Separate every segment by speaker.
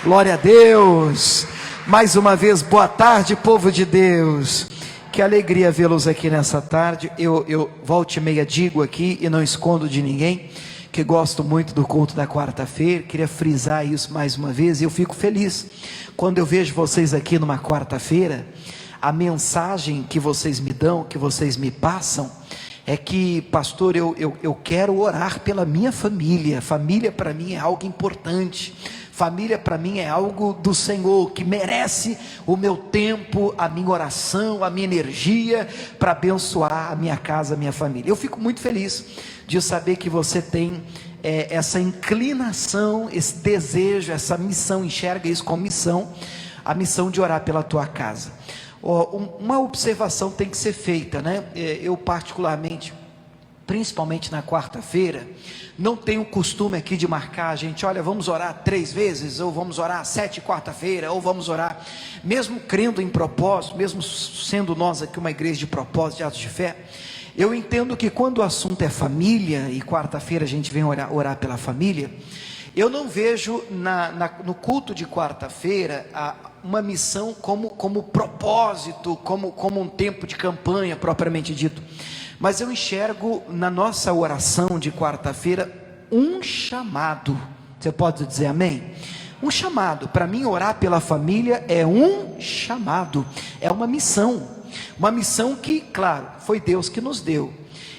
Speaker 1: Glória a Deus. Mais uma vez, boa tarde, povo de Deus. Que alegria vê-los aqui nessa tarde. Eu volta e meia digo aqui e não escondo de ninguém que gosto muito do culto da quarta-feira. Queria frisar isso mais uma vez, e eu fico feliz quando eu vejo vocês aqui numa quarta-feira. A mensagem que vocês me dão, que vocês me passam, é que, pastor, eu quero orar pela minha família. Família para mim é algo importante. Família para mim é algo do Senhor, que merece o meu tempo, a minha oração, a minha energia, para abençoar a minha casa, a minha família. Eu fico muito feliz de saber que você tem essa inclinação, esse desejo, essa missão, enxerga isso como missão, a missão de orar pela tua casa. Uma observação tem que ser feita, né? Eu particularmente, principalmente na quarta-feira, não tenho o costume aqui de marcar, gente, olha, vamos orar 3 vezes, ou vamos orar 7 quarta-feira, ou vamos orar, mesmo crendo em propósito, mesmo sendo nós aqui uma igreja de propósito, de atos de fé. Eu entendo que quando o assunto é família, e quarta-feira a gente vem orar pela família, eu não vejo no culto de quarta-feira uma missão como propósito, como um tempo de campanha propriamente dito, mas eu enxergo na nossa oração de quarta-feira um chamado. Você pode dizer amém? Um chamado. Para mim, orar pela família é um chamado, é uma missão que, claro, foi Deus que nos deu.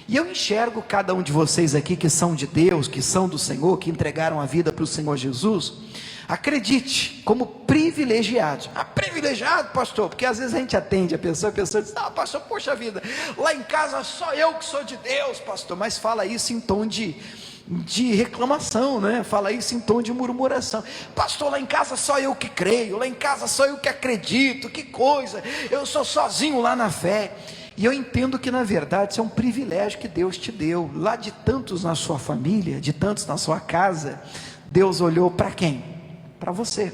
Speaker 1: E eu enxergo cada um de vocês aqui que são de Deus, que são do Senhor, que entregaram a vida para o Senhor Jesus, acredite, como privilegiados. Privilegiado, pastor, porque às vezes a gente atende a pessoa diz, pastor, poxa vida, lá em casa só eu que sou de Deus, pastor. Mas fala isso em tom de reclamação, né? Fala isso em tom de murmuração. Pastor, lá em casa só eu que creio, lá em casa só eu que acredito, que coisa, eu sou sozinho lá na fé. E eu entendo que na verdade isso é um privilégio que Deus te deu. Lá de tantos na sua família, de tantos na sua casa, Deus olhou para quem? Para você.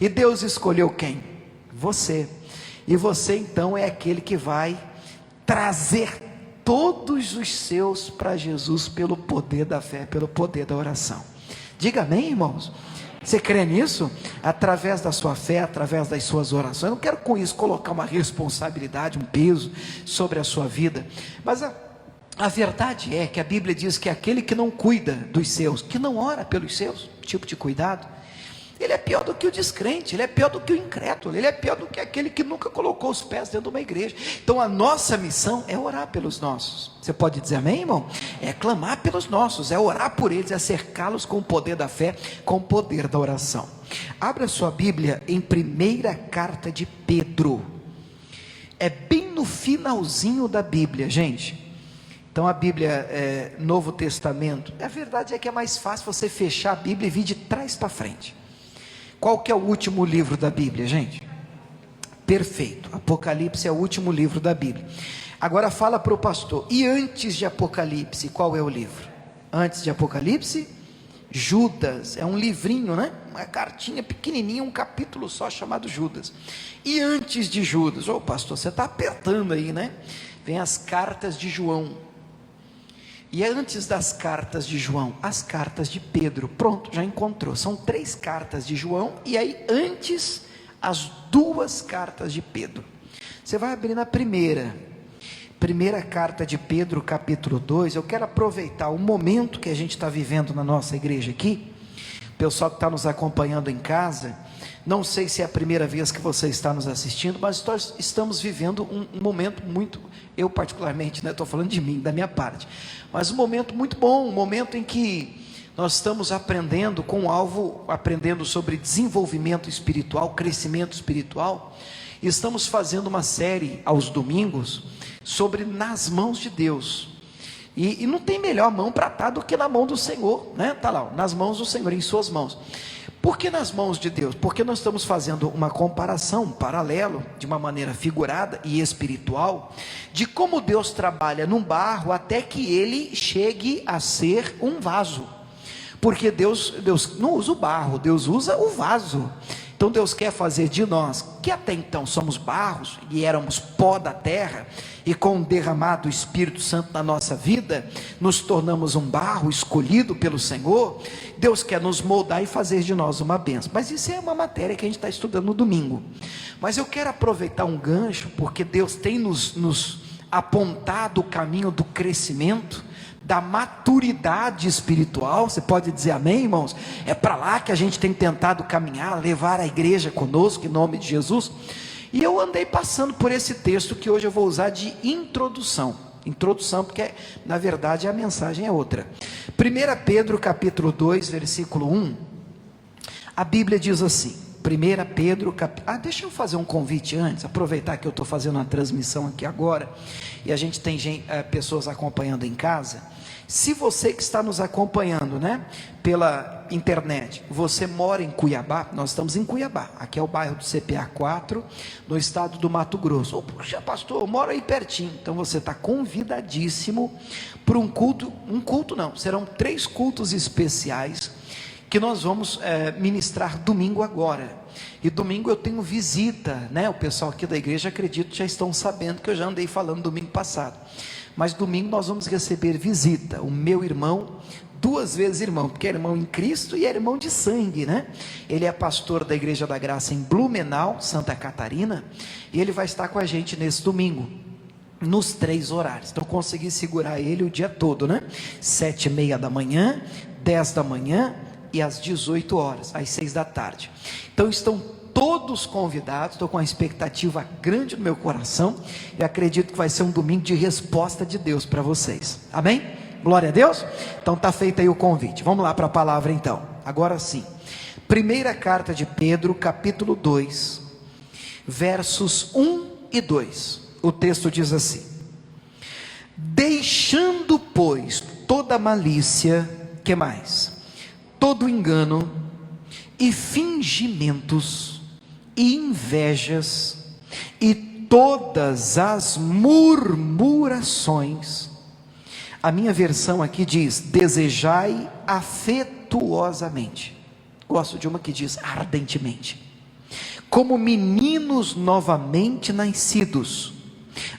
Speaker 1: E Deus escolheu quem? Você. E você então é aquele que vai trazer todos os seus para Jesus pelo poder da fé, pelo poder da oração. Diga amém, irmãos? Você crê nisso? Através da sua fé, através das suas orações. Eu não quero com isso colocar uma responsabilidade, um peso sobre a sua vida, mas a verdade é que a Bíblia diz que aquele que não cuida dos seus, que não ora pelos seus, tipo de cuidado, ele é pior do que o descrente, ele é pior do que o incrédulo, ele é pior do que aquele que nunca colocou os pés dentro de uma igreja. Então a nossa missão é orar pelos nossos. Você pode dizer amém, irmão? É clamar pelos nossos, é orar por eles, é cercá-los com o poder da fé, com o poder da oração. Abra sua Bíblia em 1ª carta de Pedro, é bem no finalzinho da Bíblia, gente. Então a Bíblia Novo Testamento, a verdade é que é mais fácil você fechar a Bíblia e vir de trás para frente. Qual que é o último livro da Bíblia, gente? Perfeito, Apocalipse é o último livro da Bíblia. Agora fala para o pastor, e antes de Apocalipse, qual é o livro? Antes de Apocalipse, Judas, é um livrinho, né? Uma cartinha pequenininha, um capítulo só chamado Judas. E antes de Judas, pastor, você está apertando aí, né? Vem as cartas de João. E antes das cartas de João, as cartas de Pedro. Pronto, já encontrou. São 3 cartas de João, e aí antes as 2 cartas de Pedro. Você vai abrir na primeira carta de Pedro, capítulo 2. Eu quero aproveitar o momento que a gente está vivendo na nossa igreja aqui. O pessoal que está nos acompanhando em casa, não sei se é a primeira vez que você está nos assistindo, mas nós estamos vivendo um momento muito, eu particularmente, estou falando de mim, da minha parte, mas um momento muito bom, um momento em que nós estamos aprendendo aprendendo sobre desenvolvimento espiritual, crescimento espiritual, e estamos fazendo uma série aos domingos sobre nas mãos de Deus. E não tem melhor mão para estar do que na mão do Senhor, né? Está lá, nas mãos do Senhor, em suas mãos. Por que nas mãos de Deus? Porque nós estamos fazendo uma comparação, um paralelo, de uma maneira figurada e espiritual, de como Deus trabalha num barro até que ele chegue a ser um vaso. Porque Deus não usa o barro, Deus usa o vaso. Então Deus quer fazer de nós, que até então somos barros e éramos pó da terra, e com o derramado do Espírito Santo na nossa vida, nos tornamos um barro escolhido pelo Senhor. Deus quer nos moldar e fazer de nós uma bênção. Mas isso é uma matéria que a gente está estudando no domingo. Mas eu quero aproveitar um gancho, porque Deus tem nos apontado o caminho do crescimento, da maturidade espiritual. Você pode dizer amém, irmãos? É para lá que a gente tem tentado caminhar, levar a igreja conosco, em nome de Jesus. E eu andei passando por esse texto, que hoje eu vou usar de introdução, porque na verdade a mensagem é outra. 1 Pedro capítulo 2, versículo 1, a Bíblia diz assim, 1 Pedro deixa eu fazer um convite antes, aproveitar que eu estou fazendo uma transmissão aqui agora, e a gente tem pessoas acompanhando em casa. Se você que está nos acompanhando, pela internet, você mora em Cuiabá, nós estamos em Cuiabá, aqui é o bairro do CPA 4, no estado do Mato Grosso. Puxa, pastor, eu moro aí pertinho. Então você está convidadíssimo para um culto, serão 3 cultos especiais, que nós vamos ministrar domingo agora. E domingo eu tenho visita, o pessoal aqui da igreja, acredito, já estão sabendo que eu já andei falando domingo passado. Mas domingo nós vamos receber visita, o meu irmão, 2 vezes irmão, porque é irmão em Cristo e é irmão de sangue, Ele é pastor da Igreja da Graça em Blumenau, Santa Catarina, e ele vai estar com a gente nesse domingo, nos 3 horários. Então consegui segurar ele o dia todo, 7h30 da manhã, 10 da manhã e às 18 horas, às 6 da tarde. Então estão todos convidados. Estou com uma expectativa grande no meu coração, e acredito que vai ser um domingo de resposta de Deus para vocês, amém? Glória a Deus. Então está feito aí o convite, vamos lá para a palavra então, agora sim. Primeira carta de Pedro, capítulo 2, versos 1 e 2, o texto diz assim: deixando, pois, toda malícia, que mais? Todo engano e fingimentos e invejas e todas as murmurações. A minha versão aqui diz: desejai afetuosamente. Gosto de uma que diz ardentemente, como meninos novamente nascidos,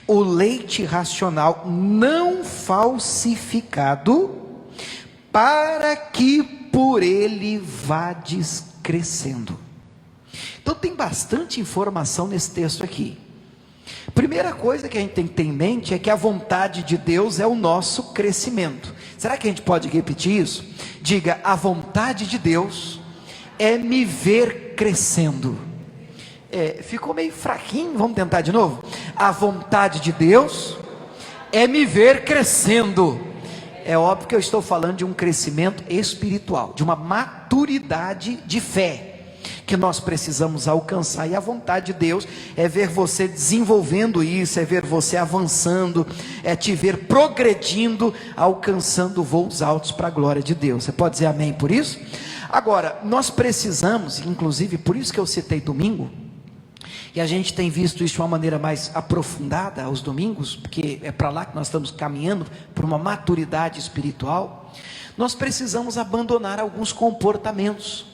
Speaker 1: o leite racional não falsificado, para que por ele vades crescendo. Então tem bastante informação nesse texto aqui. Primeira coisa que a gente tem que ter em mente é que a vontade de Deus é o nosso crescimento. Será que a gente pode repetir isso? Diga: a vontade de Deus é me ver crescendo. Ficou meio fraquinho, vamos tentar de novo. A vontade de Deus é me ver crescendo. É óbvio que eu estou falando de um crescimento espiritual, de uma maturidade de fé, que nós precisamos alcançar. E a vontade de Deus é ver você desenvolvendo isso, é ver você avançando, é te ver progredindo, alcançando voos altos para a glória de Deus. Você pode dizer amém por isso? Agora, nós precisamos, inclusive por isso que eu citei domingo, e a gente tem visto isso de uma maneira mais aprofundada aos domingos, porque é para lá que nós estamos caminhando, para uma maturidade espiritual. Nós precisamos abandonar alguns comportamentos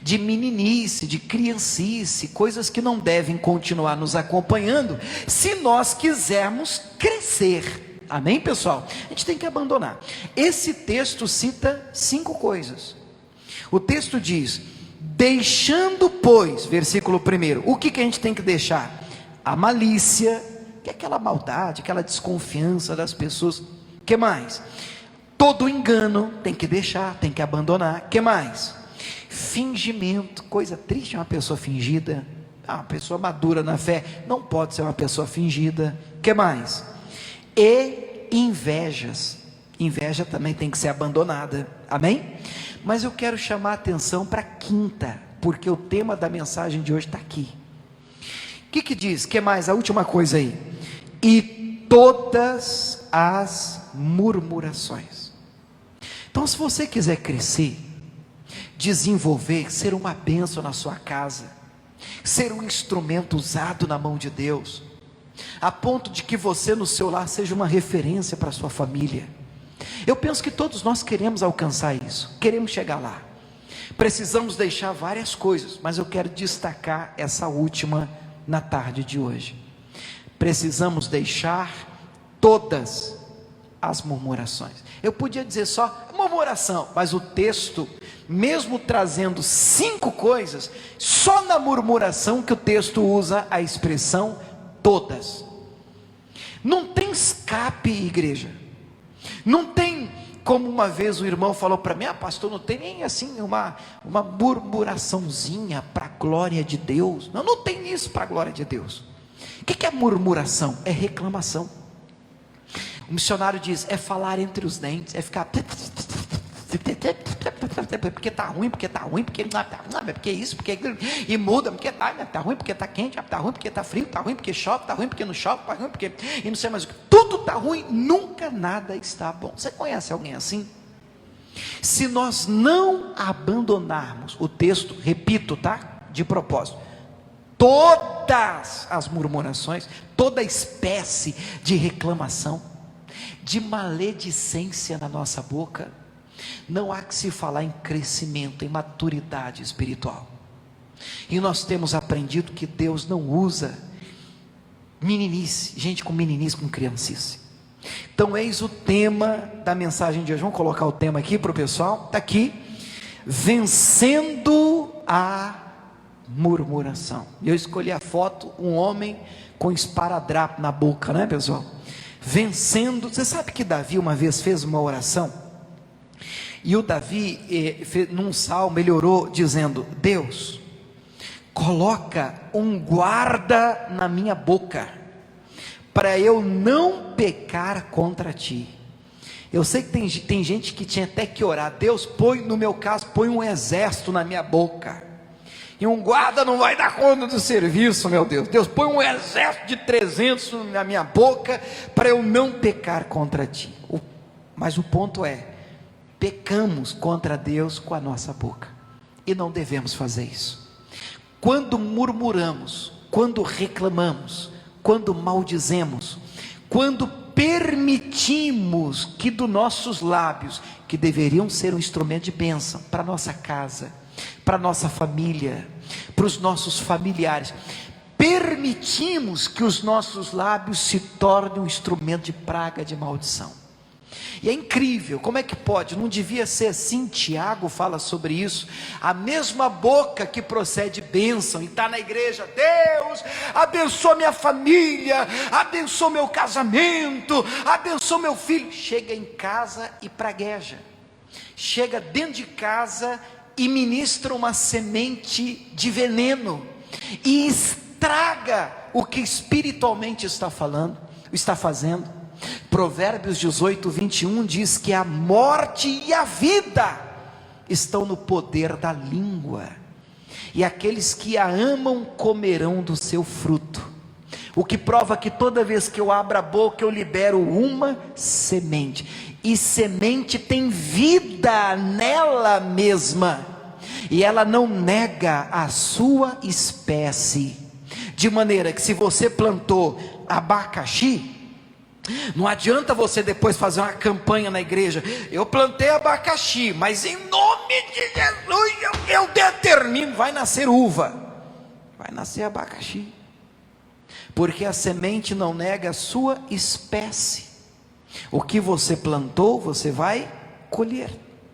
Speaker 1: de meninice, de criancice, coisas que não devem continuar nos acompanhando, se nós quisermos crescer, amém, pessoal? A gente tem que abandonar. Esse texto cita 5 coisas. O texto diz: deixando, pois, versículo 1, o que a gente tem que deixar? A malícia, que é aquela maldade, aquela desconfiança das pessoas. Que mais? Todo engano, tem que deixar, tem que abandonar. Que mais? Fingimento, coisa triste uma pessoa fingida. Uma pessoa madura na fé não pode ser uma pessoa fingida. Que mais? E invejas. Inveja também tem que ser abandonada, amém? Mas eu quero chamar a atenção para a quinta, porque o tema da mensagem de hoje está aqui. O que diz? Que mais? A última coisa aí: e todas as murmurações. Então, se você quiser crescer, desenvolver, ser uma bênção na sua casa, ser um instrumento usado na mão de Deus, a ponto de que você no seu lar seja uma referência para a sua família. Eu penso que todos nós queremos alcançar isso, queremos chegar lá, Precisamos deixar várias coisas, mas eu quero destacar essa última na tarde de hoje. Precisamos deixar todas as murmurações. Eu podia dizer só murmuração, mas o texto, mesmo trazendo 5 coisas, só na murmuração que o texto usa a expressão todas. Não tem escape, igreja. Não tem, como uma vez o irmão falou para mim: pastor, não tem nem assim uma murmuraçãozinha para a glória de Deus. Não tem isso para a glória de Deus. O que é murmuração? É reclamação. O missionário diz: é falar entre os dentes, é ficar porque está ruim, porque está ruim, porque isso, porque e muda, porque está ruim, porque está quente, está ruim, porque está frio, está ruim, porque chove, está ruim, porque não chove, está ruim, porque e não sei mais o que, tudo está ruim, nunca nada está bom. Você conhece alguém assim? Se nós não abandonarmos o texto, repito, tá? De propósito, todas as murmurações, toda espécie de reclamação, de maledicência na nossa boca, não há que se falar em crescimento, em maturidade espiritual. E nós temos aprendido que Deus não usa meninice, gente com meninice, com criancice. Então eis o tema da mensagem de hoje. Vamos colocar o tema aqui para o pessoal. Está aqui: vencendo a murmuração. Eu escolhi a foto, um homem com esparadrapo na boca, né, pessoal? Vencendo. Você sabe que Davi uma vez fez uma oração, e o Davi, num salmo, ele orou dizendo: Deus, coloca um guarda na minha boca, para eu não pecar contra ti. Eu sei que tem gente que tinha até que orar: Deus, no meu caso, põe um exército na minha boca, e um guarda não vai dar conta do serviço, meu Deus. Deus, põe um exército de 300 na minha boca, para eu não pecar contra ti. Mas o ponto é, pecamos contra Deus com a nossa boca, e não devemos fazer isso. Quando murmuramos, quando reclamamos, quando maldizemos, quando permitimos que dos nossos lábios, que deveriam ser um instrumento de bênção para nossa casa, para nossa família, para os nossos familiares, permitimos que os nossos lábios se tornem um instrumento de praga, de maldição. E é incrível, como é que pode? Não devia ser assim. Tiago fala sobre isso. A mesma boca que procede bênção e está na igreja: Deus, abençoa minha família, abençoa meu casamento, abençoa meu filho. Chega em casa e pragueja. Chega dentro de casa e ministra uma semente de veneno, e estraga o que espiritualmente está fazendo. Provérbios 18, 21 diz que a morte e a vida estão no poder da língua, e aqueles que a amam comerão do seu fruto. O que prova que toda vez que eu abro a boca, eu libero uma semente, e semente tem vida nela mesma, e ela não nega a sua espécie, de maneira que se você plantou abacaxi, não adianta você depois fazer uma campanha na igreja: eu plantei abacaxi, mas em nome de Jesus eu determino, vai nascer uva, vai nascer abacaxi, porque a semente não nega a sua espécie. O que você plantou, você vai colher.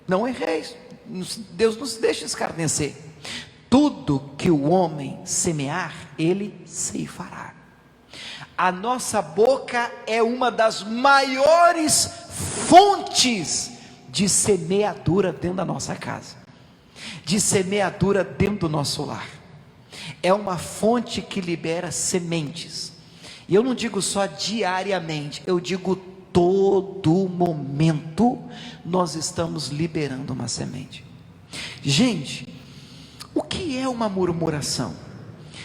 Speaker 1: Não erreis, Deus não se deixa escarnecer. Tudo que o homem semear, ele ceifará. A nossa boca é uma das maiores fontes de semeadura dentro da nossa casa, de semeadura dentro do nosso lar. É uma fonte que libera sementes, e eu não digo só diariamente, eu digo todo momento nós estamos liberando uma semente. Gente, o que é uma murmuração?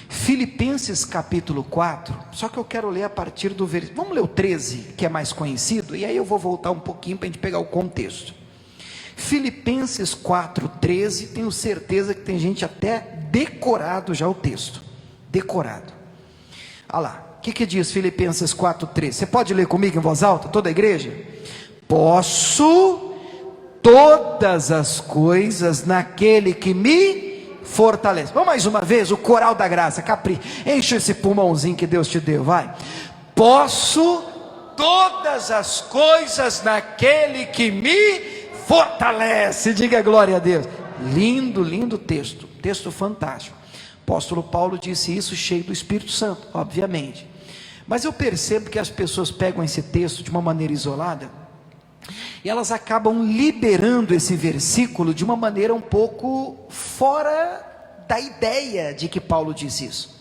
Speaker 1: Filipenses capítulo 4, só que eu quero ler a partir do versículo, vamos ler o 13, que é mais conhecido, e aí eu vou voltar um pouquinho para a gente pegar o contexto. Filipenses 4, 13, tenho certeza que tem gente até decorado já o texto, decorado. Olha lá, o que diz Filipenses 4, 13? Você pode ler comigo em voz alta, toda a igreja? Posso todas as coisas naquele que me fortalece. Vamos mais uma vez, o coral da graça, enche esse pulmãozinho que Deus te deu, vai. Posso todas as coisas naquele que me fortalece. Diga glória a Deus. Lindo, lindo texto fantástico. Apóstolo Paulo disse isso cheio do Espírito Santo, obviamente. Mas eu percebo que as pessoas pegam esse texto de uma maneira isolada e elas acabam liberando esse versículo de uma maneira um pouco fora da ideia de que Paulo disse isso.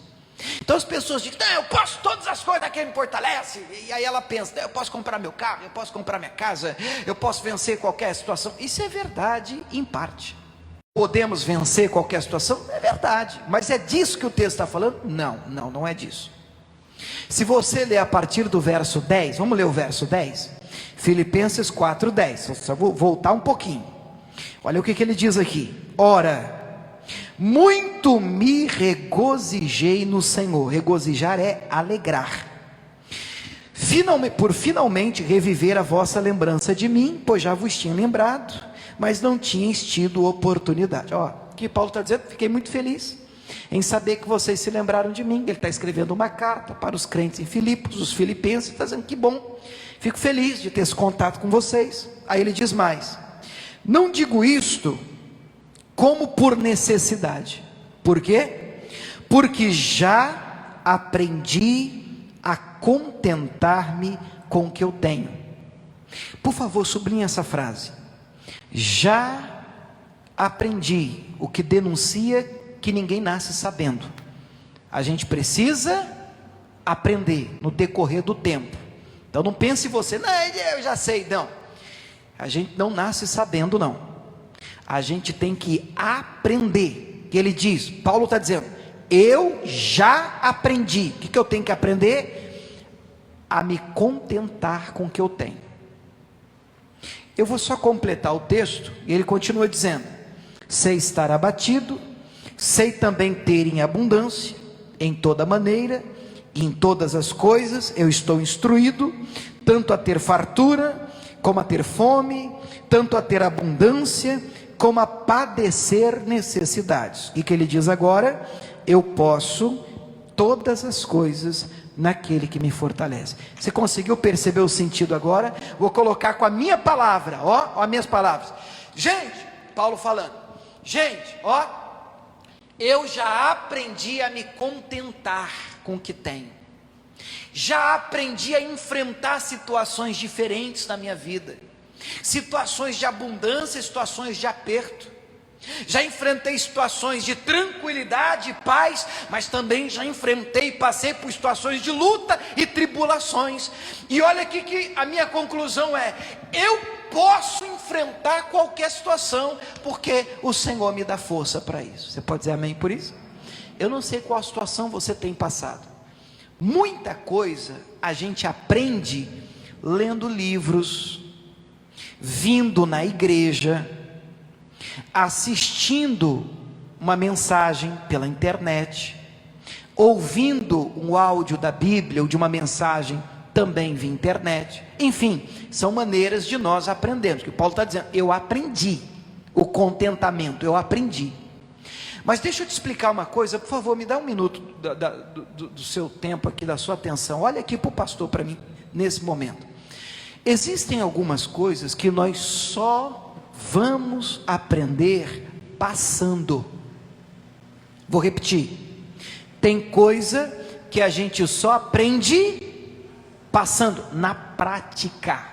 Speaker 1: Então as pessoas dizem, não, eu posso todas as coisas daquele que me fortalece, e aí ela pensa, eu posso comprar meu carro, eu posso comprar minha casa, eu posso vencer qualquer situação. Isso é verdade em parte. Podemos vencer qualquer situação? É verdade, mas é disso que o texto está falando? Não é disso. Se você ler a partir do verso 10, vamos ler o verso 10? Filipenses 4:10, só vou voltar um pouquinho. Olha o que ele diz aqui. Ora, muito me regozijei no Senhor. Regozijar é alegrar. Por finalmente reviver a vossa lembrança de mim, pois já vos tinha lembrado, mas não tinhas tido oportunidade. Ó, o que Paulo está dizendo, fiquei muito feliz em saber que vocês se lembraram de mim. Ele está escrevendo uma carta para os crentes em Filipos, os filipenses, está dizendo que bom, fico feliz de ter esse contato com vocês. Aí ele diz mais, não digo isto como por necessidade. Por quê? Porque já aprendi a contentar-me com o que eu tenho. Por favor, sublinhe essa frase. Já aprendi, o que denuncia que ninguém nasce sabendo. A gente precisa aprender no decorrer do tempo. Então não pense você, não, eu já sei, não. A gente não nasce sabendo, não. A gente tem que aprender. Que ele diz, Paulo está dizendo, eu já aprendi. O que eu tenho que aprender? A me contentar com o que eu tenho. Eu vou só completar o texto, e ele continua dizendo, sei estar abatido, sei também ter em abundância, em toda maneira, e em todas as coisas, eu estou instruído, tanto a ter fartura, como a ter fome, tanto a ter abundância, como a padecer necessidades. O que ele diz agora? Eu posso todas as coisas naquele que me fortalece. Você conseguiu perceber o sentido agora? Vou colocar com a minha palavra, ó as minhas palavras. Gente, Paulo falando, gente, ó, eu já aprendi a me contentar com o que tenho. Já aprendi a enfrentar situações diferentes na minha vida. Situações de abundância, situações de aperto. Já enfrentei situações de tranquilidade e paz, mas também já enfrentei e passei por situações de luta e tribulações. E olha aqui que a minha conclusão é, eu posso enfrentar qualquer situação, porque o Senhor me dá força para isso. Você pode dizer amém por isso? Eu não sei qual situação você tem passado. Muita coisa a gente aprende lendo livros, vindo na igreja, assistindo uma mensagem pela internet, ouvindo um áudio da Bíblia ou de uma mensagem também via internet. Enfim, são maneiras de nós aprendermos. O que Paulo está dizendo, eu aprendi o contentamento, eu aprendi. Mas deixa eu te explicar uma coisa, por favor, me dá um minuto do seu tempo aqui, da sua atenção. Olha aqui para o pastor, para mim, nesse momento. Existem algumas coisas que nós só vamos aprender passando. Vou repetir. Tem coisa que a gente só aprende passando, na prática.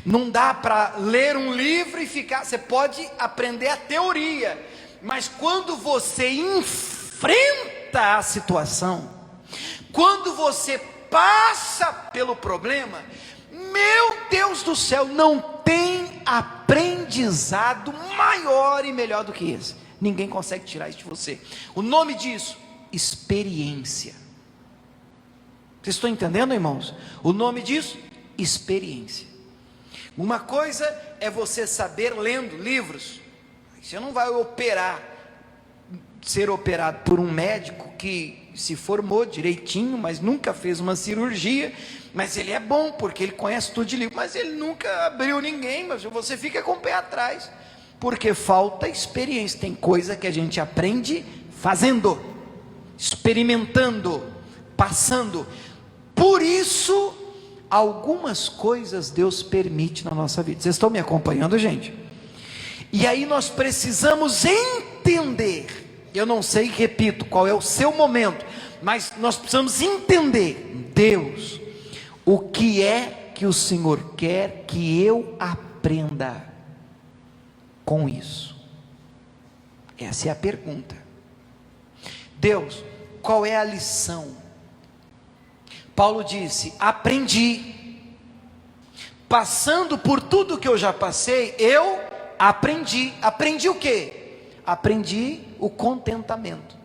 Speaker 1: Não dá para ler um livro e ficar, você pode aprender a teoria, mas quando você enfrenta a situação, quando você passa pelo problema, meu Deus do céu, não tem aprendizado maior e melhor do que esse. Ninguém consegue tirar isso de você. O nome disso, experiência. Vocês estão entendendo, irmãos? O nome disso, experiência. Uma coisa é você saber lendo livros. Você não vai ser operado por um médico que se formou direitinho, mas nunca fez uma cirurgia, mas ele é bom, porque ele conhece tudo de livro, mas ele nunca abriu ninguém, mas você fica com o pé atrás, porque falta experiência. Tem coisa que a gente aprende fazendo, experimentando, passando. Por isso, algumas coisas Deus permite na nossa vida. Vocês estão me acompanhando, gente? E aí nós precisamos entender, eu não sei, repito, qual é o seu momento, mas nós precisamos entender, Deus, o que é que o Senhor quer que eu aprenda com isso? Essa é a pergunta. Deus, qual é a lição? Paulo disse: aprendi, passando por tudo que eu já passei, eu aprendi o quê? Aprendi o contentamento.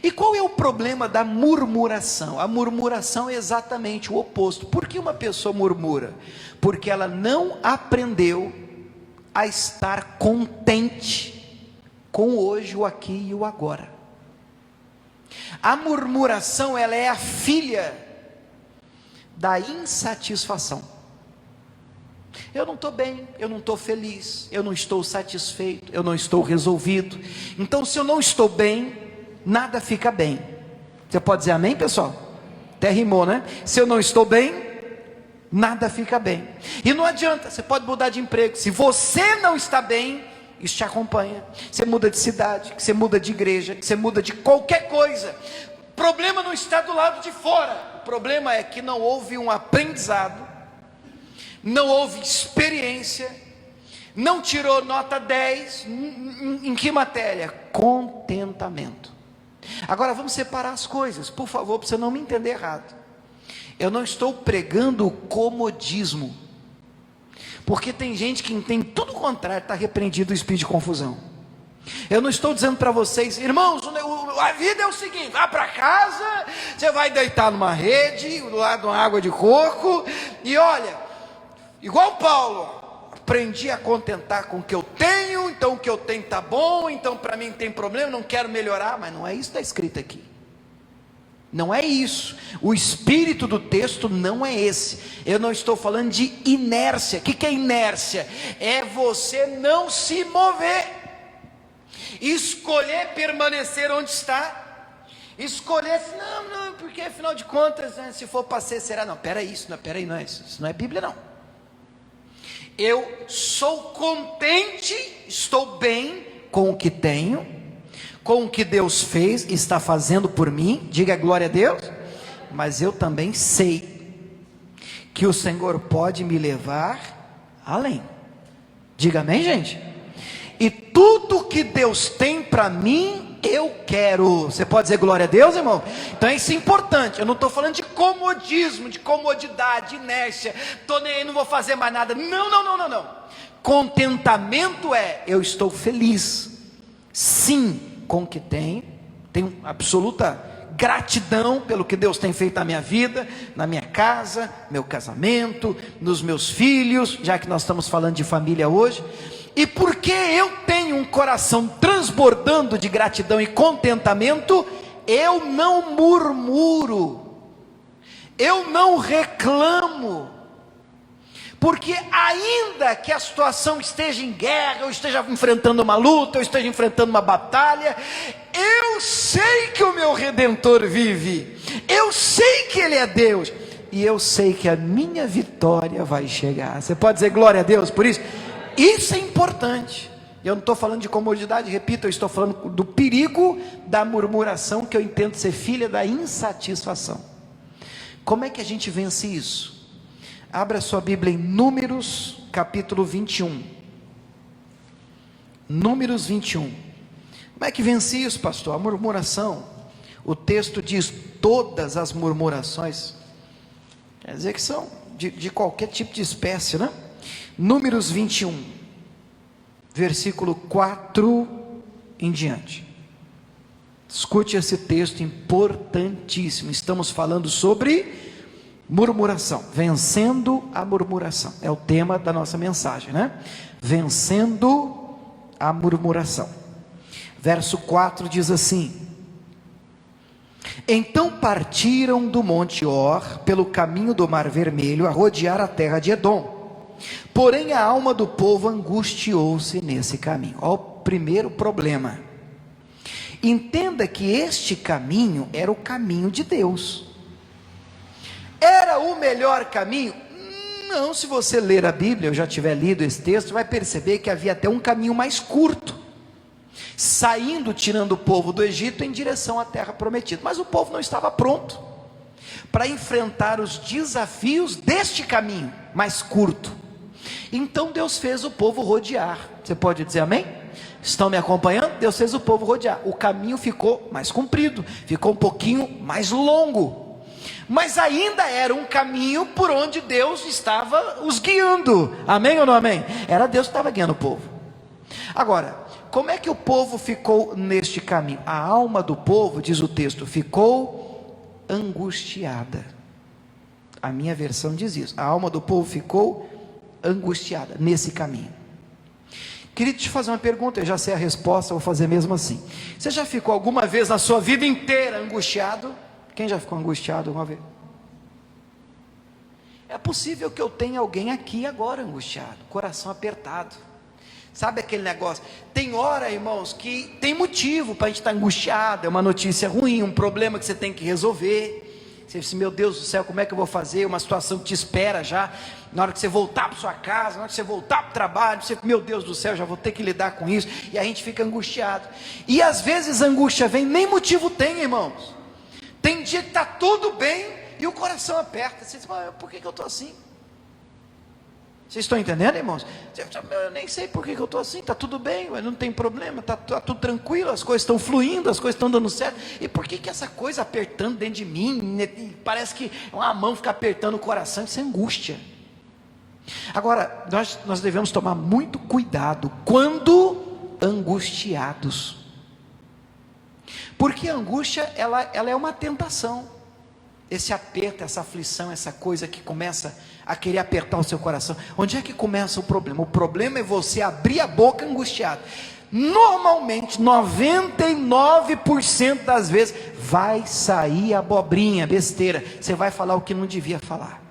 Speaker 1: E qual é o problema da murmuração? A murmuração é exatamente o oposto. Por que uma pessoa murmura? Porque ela não aprendeu a estar contente com o hoje, o aqui e o agora. A murmuração, ela é a filha da insatisfação. Eu não estou bem, eu não estou feliz, eu não estou satisfeito, eu não estou resolvido. Então, se eu não estou bem, nada fica bem. Você pode dizer amém, pessoal? Até rimou, né? Se eu não estou bem, nada fica bem. E não adianta, você pode mudar de emprego. Se você não está bem, isso te acompanha. Você muda de cidade, você muda de igreja, você muda de qualquer coisa. O problema não está do lado de fora. O problema é que não houve um aprendizado, não houve experiência, não tirou nota 10, em que matéria? Contentamento. Agora vamos separar as coisas, por favor, para você não me entender errado. Eu não estou pregando o comodismo, porque tem gente que entende tudo o contrário, está repreendido o espírito de confusão. Eu não estou dizendo para vocês, irmãos, a vida é o seguinte: vá para casa, você vai deitar numa rede, do lado de uma água de coco, e olha, igual Paulo, aprendi a contentar com o que eu tenho, então o que eu tenho está bom, então para mim não tem problema, não quero melhorar. Mas não é isso que está escrito aqui. Não é isso. O espírito do texto não é esse. Eu não estou falando de inércia. O que é inércia? É você não se mover, escolher permanecer onde está, escolher, não, porque afinal de contas, né, se for para ser, será. Não, peraí, isso não é Bíblia, não. Eu sou contente, estou bem com o que tenho, com o que Deus fez, está fazendo por mim, diga glória a Deus. Mas eu também sei que o Senhor pode me levar além. Diga amém, gente? E tudo que Deus tem para mim, eu quero. Você pode dizer glória a Deus, irmão? Então isso é importante. Eu não estou falando de comodismo, de comodidade, inércia. Estou nem aí, não vou fazer mais nada. Não. Contentamento é: eu estou feliz, sim, com o que tenho absoluta gratidão pelo que Deus tem feito na minha vida, na minha casa, meu casamento, nos meus filhos, já que nós estamos falando de família hoje. E porque eu tenho um coração transbordando de gratidão e contentamento, eu não murmuro, eu não reclamo, porque ainda que a situação esteja em guerra, eu esteja enfrentando uma luta, eu esteja enfrentando uma batalha, eu sei que o meu Redentor vive, eu sei que Ele é Deus, e eu sei que a minha vitória vai chegar. Você pode dizer glória a Deus por isso? Isso é importante. Eu não estou falando de comodidade, repito, eu estou falando do perigo da murmuração, que eu entendo ser filha da insatisfação. Como é que a gente vence isso? Abra sua Bíblia em Números, capítulo 21. Números 21. Como é que vence isso, pastor? A murmuração. O texto diz: todas as murmurações. Quer dizer que são de qualquer tipo de espécie, né? Números 21, versículo 4 em diante. Escute esse texto importantíssimo. Estamos falando sobre murmuração, vencendo a murmuração, é o tema da nossa mensagem, né? Vencendo a murmuração. Verso 4 diz assim: Então partiram do monte Or, pelo caminho do Mar Vermelho, a rodear a terra de Edom. Porém a alma do povo angustiou-se nesse caminho. Olha o primeiro problema. Entenda que este caminho era o caminho de Deus. Era o melhor caminho? Não, se você ler a Bíblia, eu já tiver lido esse texto, vai perceber que havia até um caminho mais curto, saindo, tirando o povo do Egito em direção à terra prometida. Mas o povo não estava pronto para enfrentar os desafios deste caminho mais curto. Então Deus fez o povo rodear. Você pode dizer amém? Estão me acompanhando? Deus fez o povo rodear. O caminho ficou mais comprido, ficou um pouquinho mais longo, mas ainda era um caminho por onde Deus estava os guiando. Amém ou não amém? Era Deus que estava guiando o povo. Agora, como é que o povo ficou neste caminho? A alma do povo, diz o texto, ficou angustiada. A minha versão diz isso. A alma do povo ficou angustiada nesse caminho. Queria te fazer uma pergunta, eu já sei a resposta, vou fazer mesmo assim. Você já ficou alguma vez na sua vida inteira angustiado? Quem já ficou angustiado alguma vez? É possível que eu tenha alguém aqui agora angustiado, coração apertado. Sabe aquele negócio? Tem hora, irmãos, que tem motivo para a gente estar angustiado. É uma notícia ruim, um problema que você tem que resolver. Você diz, meu Deus do céu, como é que eu vou fazer? Uma situação que te espera já, na hora que você voltar para sua casa, na hora que você voltar para o trabalho, você, meu Deus do céu, já vou ter que lidar com isso, e a gente fica angustiado, e às vezes a angústia vem, nem motivo tem, irmãos. Tem dia que está tudo bem, e o coração aperta, você diz, por que eu estou assim? Vocês estão entendendo, irmãos? Eu nem sei por que eu estou assim, está tudo bem, não tem problema, está tudo tranquilo, as coisas estão fluindo, as coisas estão dando certo, e por que essa coisa apertando dentro de mim, parece que uma mão fica apertando o coração, isso é angústia. Agora, nós devemos tomar muito cuidado, quando angustiados, porque a angústia, ela é uma tentação, esse aperto, essa aflição, essa coisa que começa a querer apertar o seu coração. Onde é que começa o problema? O problema é você abrir a boca angustiado. Normalmente, 99% das vezes, vai sair abobrinha, besteira. Você vai falar o que não devia falar.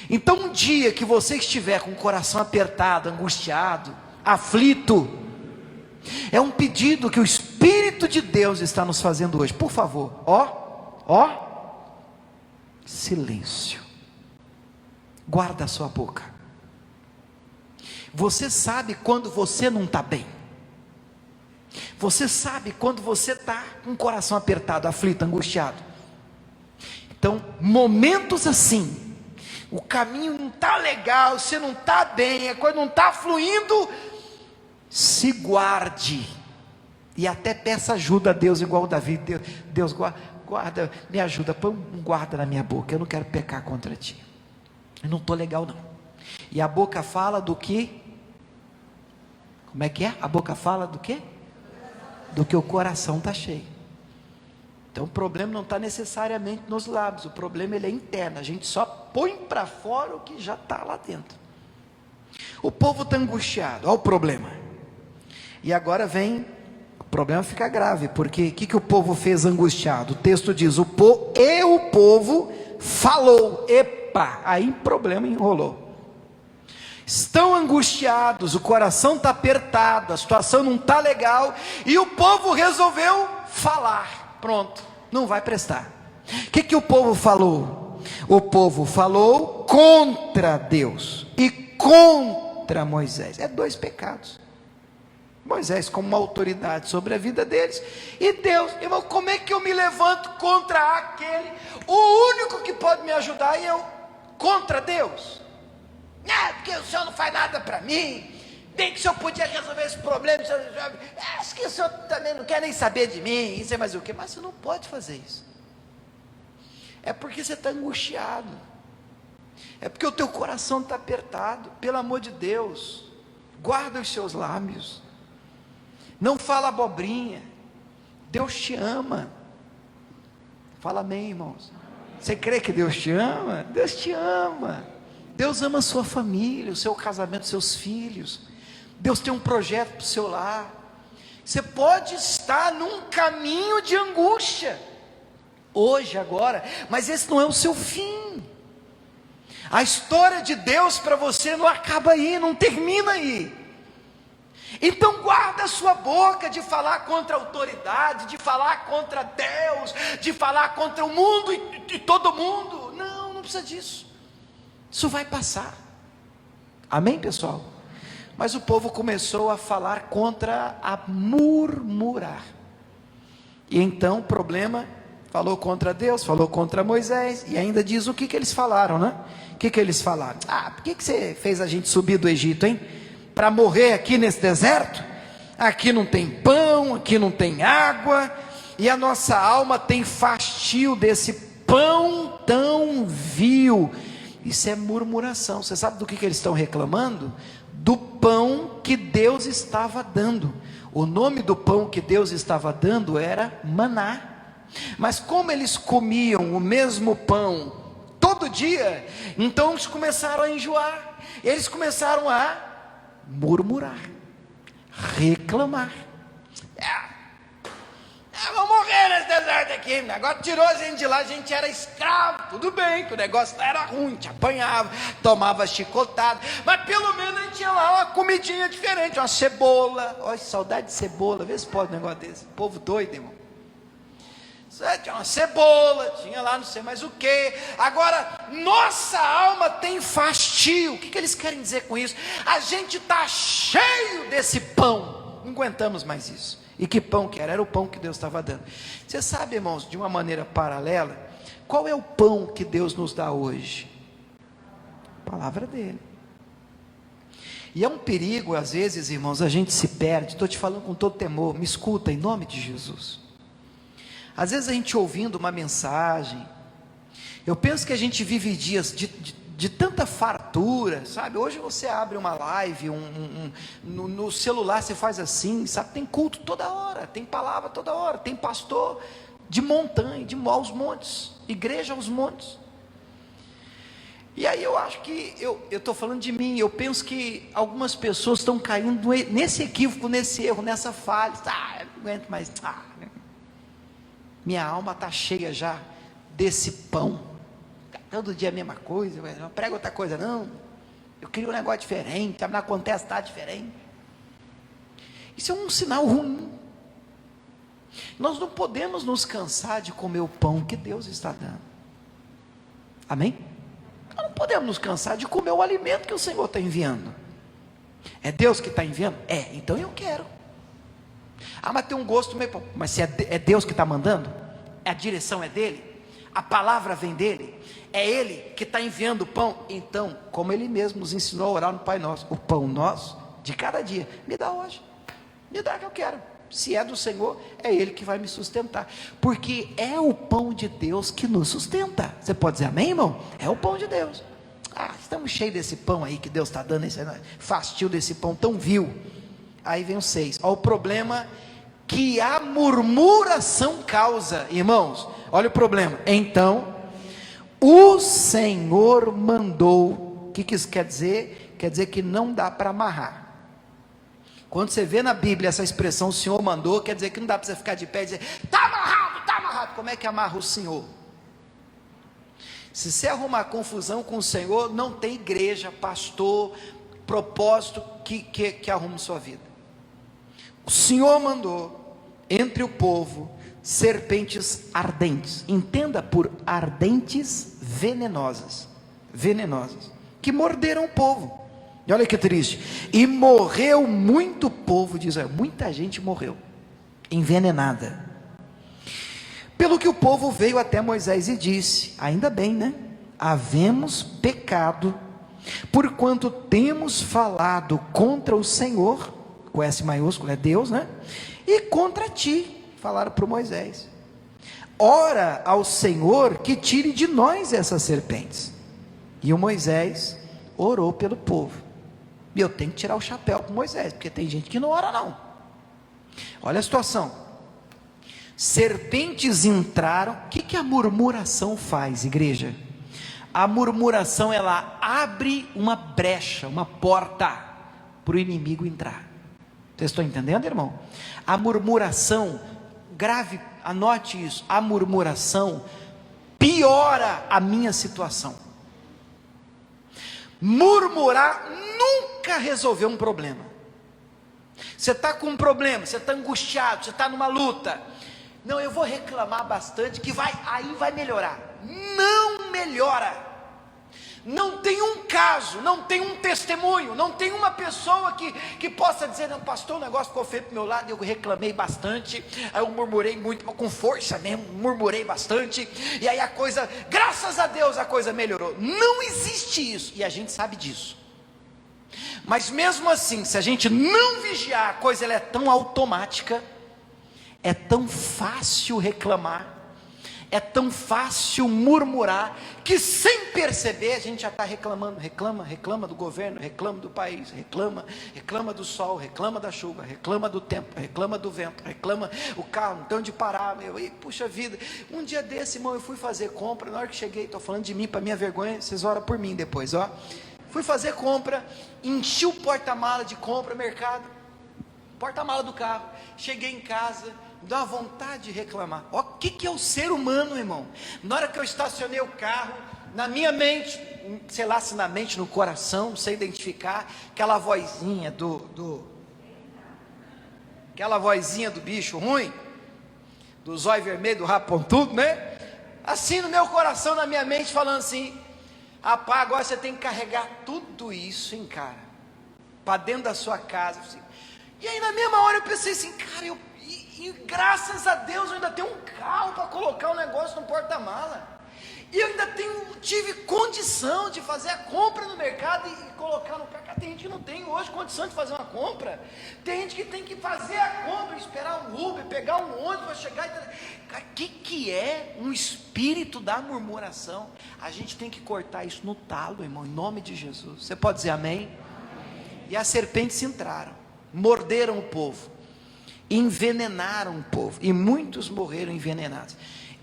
Speaker 1: Então, um dia que você estiver com o coração apertado, angustiado, aflito, é um pedido que o Espírito de Deus está nos fazendo hoje. Por favor, silêncio. Guarda a sua boca. Você sabe quando você não está bem. Você sabe quando você está com o coração apertado, aflito, angustiado. Então, momentos assim, o caminho não está legal, você não está bem, a coisa não está fluindo, se guarde. E até peça ajuda a Deus, igual Davi. Deus guarda, me ajuda, põe um guarda na minha boca, eu não quero pecar contra ti. Eu não estou legal não. E a boca fala do que? Como é que é? A boca fala do que? Do que o coração está cheio. Então o problema não está necessariamente nos lábios, o problema ele é interno, a gente só põe para fora o que já está lá dentro. O povo está angustiado, olha o problema. E agora vem, o problema fica grave, porque o que o povo fez angustiado? O texto diz, o povo falou, aí o problema enrolou. Estão angustiados, o coração está apertado, a situação não está legal, e o povo resolveu falar. Pronto, não vai prestar. O que o povo falou? O povo falou contra Deus e contra Moisés. É dois pecados. Moisés como uma autoridade sobre a vida deles, e Deus, irmão, como é que eu me levanto contra aquele, o único que pode me ajudar, e eu contra Deus? Porque o Senhor não faz nada para mim, bem que o Senhor podia resolver esse problema, acho que o Senhor também não quer nem saber de mim, isso é mais o que, mas você não pode fazer isso, é porque você está angustiado, é porque o teu coração está apertado. Pelo amor de Deus, guarda os seus lábios, não fala abobrinha, Deus te ama. Fala amém, irmãos. Você crê que Deus te ama? Deus te ama. Deus ama a sua família, o seu casamento, seus filhos. Deus tem um projeto para o seu lar. Você pode estar num caminho de angústia, hoje, agora, mas esse não é o seu fim. A história de Deus para você não acaba aí, não termina aí. Então guarda a sua boca de falar contra a autoridade, de falar contra Deus, de falar contra o mundo e todo mundo. Não, não precisa disso. Isso vai passar. Amém, pessoal? Mas o povo começou a falar contra, a murmurar. E então o problema, falou contra Deus, falou contra Moisés, e ainda diz o que eles falaram, né? O que eles falaram? Por que você fez a gente subir do Egito, hein? Para morrer aqui nesse deserto? Aqui não tem pão, aqui não tem água, e a nossa alma tem fastio desse pão tão vil. Isso é murmuração. Você sabe do que eles estão reclamando? Do pão que Deus estava dando. O nome do pão que Deus estava dando era maná. Mas como eles comiam o mesmo pão todo dia, então eles começaram a enjoar. Eles começaram a murmurar, reclamar. Vamos morrer nesse deserto aqui. Agora tirou a gente de lá, a gente era escravo. Tudo bem, que o negócio era ruim, te apanhava, tomava chicotada, mas pelo menos a gente tinha lá uma comidinha diferente, uma cebola. Olha, saudade de cebola. Vê se pode um negócio desse. Povo doido, irmão. Tinha uma cebola, tinha lá não sei mais o que. Agora, nossa alma tem fastio. O que eles querem dizer com isso? A gente está cheio desse pão, não aguentamos mais isso. E que pão que era? Era o pão que Deus estava dando. Você sabe, irmãos, de uma maneira paralela, qual é o pão que Deus nos dá hoje? A palavra dele. E é um perigo, às vezes, irmãos, a gente se perde. Estou te falando com todo temor, me escuta em nome de Jesus. Às vezes a gente ouvindo uma mensagem, eu penso que a gente vive dias de tanta fartura, sabe? Hoje você abre uma live, no celular você faz assim, sabe? Tem culto toda hora, tem palavra toda hora, tem pastor de montanha, aos montes, igreja aos montes. E aí eu acho que, eu estou falando de mim, eu penso que algumas pessoas estão caindo nesse equívoco, nesse erro, nessa falha. Eu não aguento mais, minha alma está cheia já desse pão. Todo dia a mesma coisa, eu não prego outra coisa não, eu queria um negócio diferente, não acontece, está diferente. Isso é um sinal ruim. Nós não podemos nos cansar de comer o pão que Deus está dando. Amém? Nós não podemos nos cansar de comer o alimento que o Senhor está enviando. É Deus que está enviando? Então eu quero. Mas tem um gosto meio... Mas se é Deus que está mandando, a direção é dele, a palavra vem dele, é ele que está enviando o pão. Então, como ele mesmo nos ensinou a orar no Pai Nosso, o pão nosso de cada dia, me dá hoje, me dá que eu quero. Se é do Senhor, é ele que vai me sustentar, porque é o pão de Deus que nos sustenta. Você pode dizer amém, irmão? É o pão de Deus. Estamos cheios desse pão aí que Deus está dando, esse fastio desse pão tão vil. Aí vem o 6, olha o problema que a murmuração causa, irmãos, olha o problema. Então, o Senhor mandou. O que isso quer dizer? Quer dizer que não dá para amarrar. Quando você vê na Bíblia essa expressão, o Senhor mandou, quer dizer que não dá para você ficar de pé e dizer, está amarrado, está amarrado. Como é que amarra o Senhor? Se você arrumar confusão com o Senhor, não tem igreja, pastor, propósito que arrume sua vida. O Senhor mandou entre o povo serpentes ardentes. Entenda por ardentes, venenosas, que morderam o povo. E olha que triste. E morreu muito povo de Israel. Muita gente morreu envenenada. Pelo que o povo veio até Moisés e disse: ainda bem, né? Havemos pecado, porquanto temos falado contra o Senhor, com S maiúsculo, é Deus, né? E contra ti. Falaram para Moisés: ora ao Senhor que tire de nós essas serpentes. E o Moisés orou pelo povo. E eu tenho que tirar o chapéu para Moisés, porque tem gente que não ora não. Olha a situação. Serpentes entraram. O que a murmuração faz, igreja? A murmuração, ela abre uma brecha, uma porta para o inimigo entrar. Vocês estão entendendo, irmão? A murmuração, grave anote isso, a murmuração piora a minha situação. Murmurar nunca resolveu um problema. Você está com um problema, você está angustiado, você está numa luta. Não, eu vou reclamar bastante que aí vai melhorar. Não melhora. Não tem um caso, não tem um testemunho, não tem uma pessoa que possa dizer, não, pastor, o negócio ficou feio para o meu lado, eu reclamei bastante, aí eu murmurei muito, com força mesmo, murmurei bastante, e aí a coisa, graças a Deus a coisa melhorou. Não existe isso, e a gente sabe disso. Mas mesmo assim, se a gente não vigiar, a coisa ela é tão automática, é tão fácil reclamar, é tão fácil murmurar, que sem perceber a gente já está reclamando, reclama do governo, reclama do país, reclama do sol, reclama da chuva, reclama do tempo, reclama do vento, reclama o carro, não tem onde parar, e puxa vida, um dia desse, irmão, eu fui fazer compra, na hora que cheguei, estou falando de mim, para minha vergonha, vocês oram por mim depois, fui fazer compra, enchi o porta-mala de compra, mercado, porta-mala do carro, cheguei em casa, dá uma vontade de reclamar. O que é o ser humano, irmão? Na hora que eu estacionei o carro, na minha mente, sei lá se na mente, no coração, não sei identificar, aquela vozinha aquela vozinha do bicho ruim, do zóio vermelho, do rabo pontudo, né? Assim no meu coração, na minha mente, falando assim, rapaz, agora você tem que carregar tudo isso, hein, cara, para dentro da sua casa. Assim. E aí na mesma hora eu pensei assim, cara, e graças a Deus eu ainda tenho um carro para colocar o negócio no porta-mala. E eu ainda tive condição de fazer a compra no mercado e colocar no carro. Tem gente que não tem hoje condição de fazer uma compra. Tem gente que tem que fazer a compra, esperar um Uber, pegar um ônibus para chegar. Cara, que é um espírito da murmuração? A gente tem que cortar isso no talo, irmão, em nome de Jesus. Você pode dizer amém? E as serpentes entraram, morderam o povo, envenenaram o povo, e muitos morreram envenenados.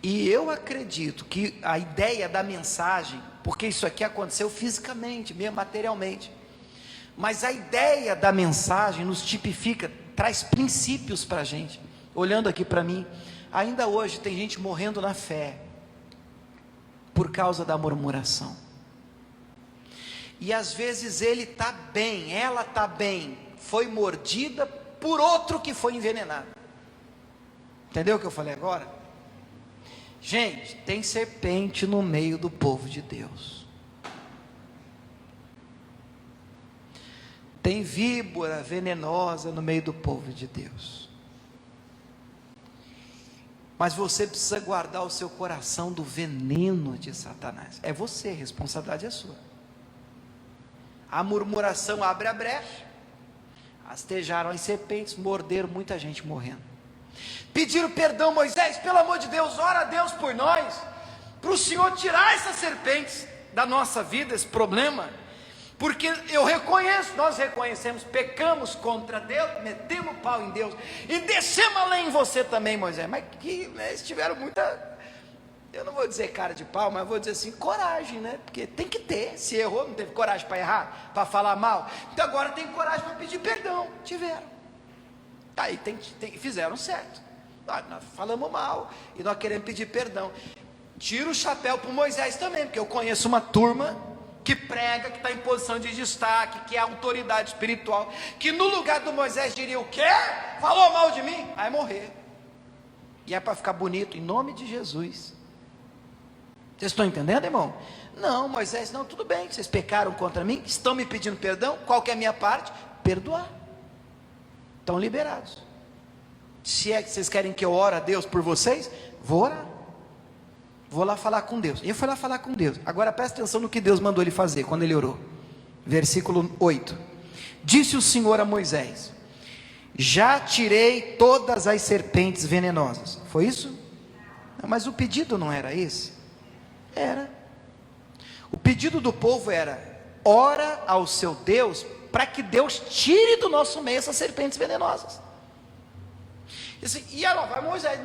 Speaker 1: E eu acredito que a ideia da mensagem, porque isso aqui aconteceu fisicamente, mesmo materialmente, mas a ideia da mensagem nos tipifica, traz princípios para a gente. Olhando aqui para mim, ainda hoje tem gente morrendo na fé, por causa da murmuração. E às vezes ele está bem, ela está bem, foi mordida por outro que foi envenenado. Entendeu o que eu falei agora? Gente, tem serpente no meio do povo de Deus. Tem víbora venenosa no meio do povo de Deus. Mas você precisa guardar o seu coração do veneno de Satanás. É você, a responsabilidade é sua. A murmuração abre a brecha. Astejaram as serpentes, morderam muita gente morrendo. Pediram perdão, Moisés, pelo amor de Deus, ora a Deus por nós, para o Senhor tirar essas serpentes da nossa vida, esse problema, porque eu reconheço, nós reconhecemos, pecamos contra Deus, metemos o pau em Deus, e descemos além em você também, Moisés, mas que eles tiveram muita, eu não vou dizer cara de pau, mas vou dizer assim, coragem, né, porque tem que ter, se errou, não teve coragem para errar, para falar mal, então agora tem coragem para pedir perdão, tiveram, aí fizeram certo. Nós falamos mal e nós queremos pedir perdão. Tira o chapéu para o Moisés também, porque eu conheço uma turma que prega, que está em posição de destaque, que é autoridade espiritual, que no lugar do Moisés diria o quê? Falou mal de mim? Vai morrer. E é para ficar bonito, em nome de Jesus. Vocês estão entendendo, irmão? Não, Moisés, não, tudo bem, vocês pecaram contra mim, estão me pedindo perdão, qual que é a minha parte? Perdoar. Estão liberados. Se é que vocês querem que eu ore a Deus por vocês, vou orar. Vou lá falar com Deus. E eu fui lá falar com Deus. Agora presta atenção no que Deus mandou ele fazer quando ele orou. Versículo 8. Disse o Senhor a Moisés: já tirei todas as serpentes venenosas. Foi isso? Não, mas o pedido não era esse? Era. O pedido do povo era: ora ao seu Deus, para que Deus tire do nosso meio essas serpentes venenosas. E ela vai, Moisés,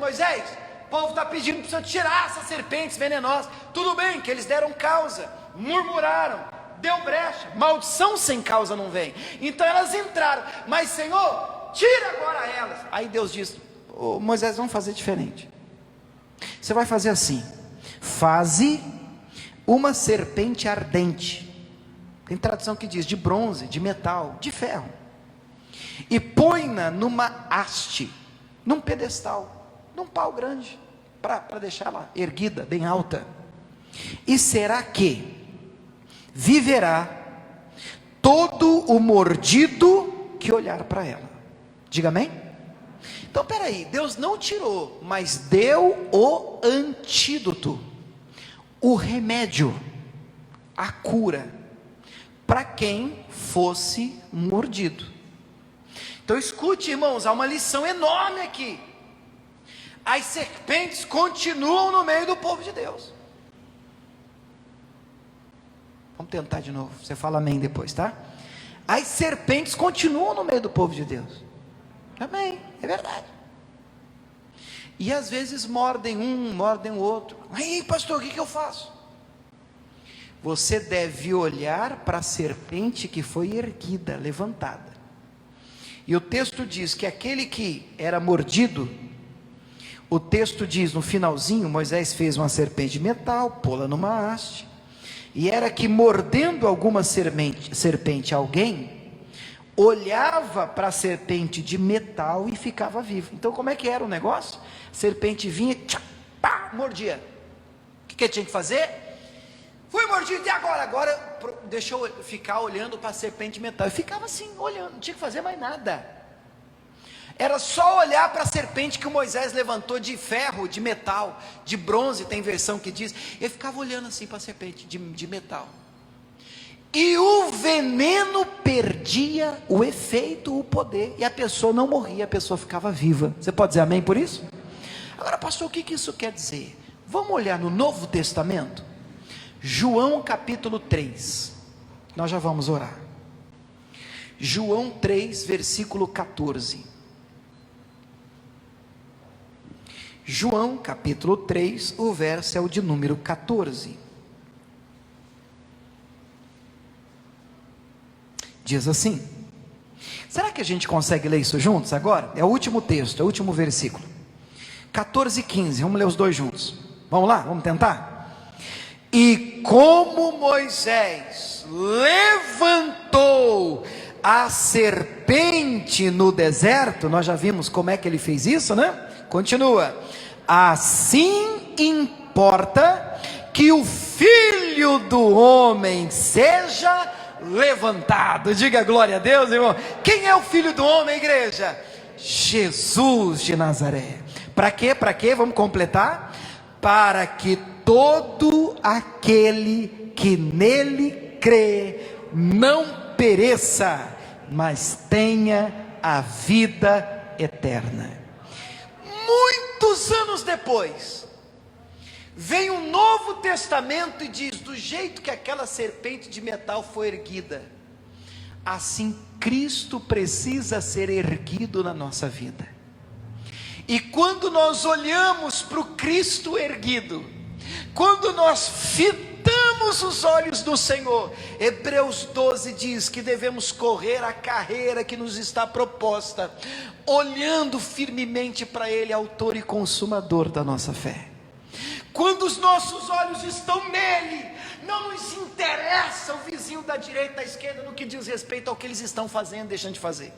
Speaker 1: o povo está pedindo para o Senhor tirar essas serpentes venenosas. Tudo bem que eles deram causa, murmuraram, deu brecha, maldição sem causa não vem. Então elas entraram, mas Senhor, tira agora elas. Aí Deus diz: Moisés, vamos fazer diferente. Você vai fazer assim: faze uma serpente ardente. Tem tradução que diz de bronze, de metal, de ferro, e põe-na numa haste, num pedestal, num pau grande, para deixar ela erguida, bem alta. E será que viverá todo o mordido que olhar para ela. Diga amém? Então peraí, Deus não tirou, mas deu o antídoto, o remédio, a cura, para quem fosse mordido. Então escute, irmãos, há uma lição enorme aqui. As serpentes continuam no meio do povo de Deus. Vamos tentar de novo, você fala amém depois, tá? As serpentes continuam no meio do povo de Deus. Amém, é verdade. E às vezes mordem um, mordem o outro. Aí pastor, o que eu faço? Você deve olhar para a serpente que foi erguida, levantada. E o texto diz que aquele que era mordido, o texto diz no finalzinho, Moisés fez uma serpente de metal, pô-la numa haste, e era que mordendo alguma serpente alguém, olhava para a serpente de metal e ficava vivo. Então como é que era o negócio? A serpente vinha, tchá, pá, mordia. O que ele tinha que fazer? Fui mordido, e agora? Agora deixa eu ficar olhando para a serpente de metal. Eu ficava assim, olhando, não tinha que fazer mais nada. Era só olhar para a serpente que o Moisés levantou de ferro, de metal, de bronze, tem versão que diz. Ele ficava olhando assim para a serpente de metal. E o veneno perdia o efeito, o poder, e a pessoa não morria, a pessoa ficava viva. Você pode dizer amém por isso? Agora pastor, o que isso quer dizer? Vamos olhar no Novo Testamento? João capítulo 3, nós já vamos orar. João 3 versículo 14. João capítulo 3, o verso é o de número 14. Diz assim, será que a gente consegue ler isso juntos agora? É o último texto, é o último versículo, 14 e 15, vamos ler os dois juntos, vamos lá, vamos tentar? E como Moisés levantou a serpente no deserto, nós já vimos como é que ele fez isso, né? Continua, assim importa que o Filho do Homem seja levantado. Diga glória a Deus, irmão. Quem é o Filho do Homem, igreja? Jesus de Nazaré. Para quê? Para quê? Vamos completar. Para que todo aquele que nele crê não pereça, mas tenha a vida eterna. Muitos anos depois, vem um Novo Testamento e diz, do jeito que aquela serpente de metal foi erguida, assim Cristo precisa ser erguido na nossa vida. E quando nós olhamos para o Cristo erguido, quando nós fitamos os olhos do Senhor, Hebreus 12 diz que devemos correr a carreira que nos está proposta, olhando firmemente para Ele, autor e consumador da nossa fé. Quando os nossos olhos estão nele, não nos interessa o vizinho da direita, da esquerda, no que diz respeito ao que eles estão fazendo, deixando de fazer.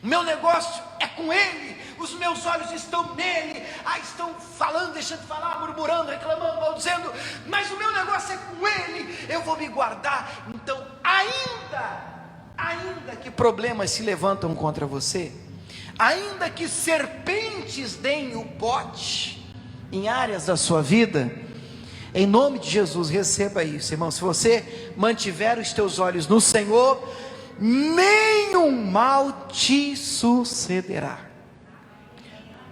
Speaker 1: O meu negócio é com Ele, os meus olhos estão nele, estão falando, deixando de falar, murmurando, reclamando, maldizendo, mas o meu negócio é com Ele, eu vou me guardar. Então, ainda que problemas se levantam contra você, ainda que serpentes deem o bote em áreas da sua vida, em nome de Jesus, receba isso, irmão. Se você mantiver os teus olhos no Senhor, nenhum mal te sucederá,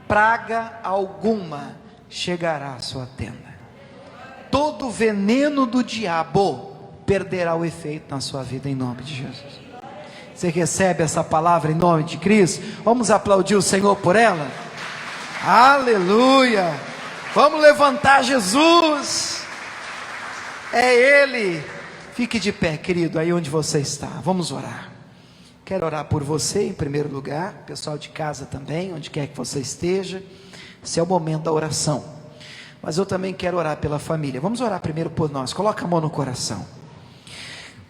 Speaker 1: praga alguma chegará à sua tenda, todo veneno do diabo perderá o efeito na sua vida, em nome de Jesus. Você recebe essa palavra em nome de Cristo? Vamos aplaudir o Senhor por ela? Aleluia! Vamos levantar Jesus, é Ele. Fique de pé, querido, aí onde você está. Vamos orar. Quero orar por você em primeiro lugar, pessoal de casa também, onde quer que você esteja. Esse é o momento da oração, mas eu também quero orar pela família. Vamos orar primeiro por nós. Coloca a mão no coração.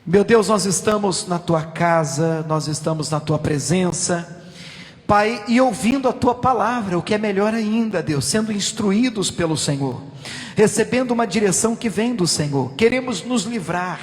Speaker 1: Meu Deus, nós estamos na tua casa, nós estamos na tua presença, Pai, e ouvindo a tua palavra, o que é melhor ainda, Deus, sendo instruídos pelo Senhor, recebendo uma direção que vem do Senhor. Queremos nos livrar